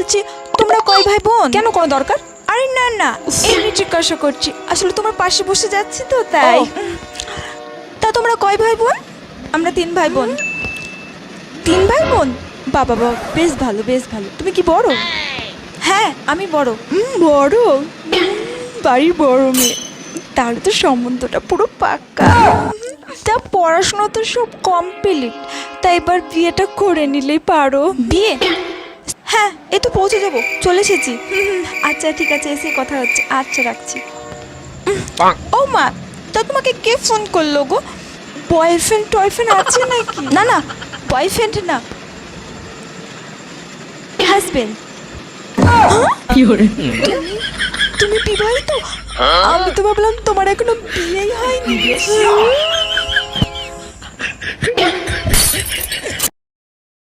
বলছি তোমরা কয় ভাই বোন? কেন কোনো দরকার? আরে না না, এমনি জিজ্ঞাসা করছি, আসলে তোমার পাশে বসে যাচ্ছি তো তাই। ও। তা তোমরা কয় ভাই বোন? আমরা 3 ভাই বোন। 3 ভাই বোন? বাবা বাবা, বেশ ভালো বেশ ভালো। তুমি কি বড়? হ্যাঁ আমি বড়। বড়? বাড়ির বড় মেয়ে, তাহলে তো সম্বন্ধটা পুরো পাক্কা। তা পড়াশোনা তো সব কমপ্লিট, তাই এবার বিয়েটা করে নিলেই পারো। বিয়ে? হ্যাঁ এই তো পৌঁছে যাবো, চলে এসেছি। আচ্ছা ঠিক আছে, এসে কথা হচ্ছে। আচ্ছা রাখছি। ও মা, তা তোমাকে কে ফোন করলো গো? বয়ফ্রেন্ড টয়ফ্রেন্ড আছে নাকি? না না, বয়ফ্রেন্ড না, হাজবেন্ড। তুমি বিবাহিত? আমি তো ভাবলাম তোমার এখনো বিয়েই হয়নি।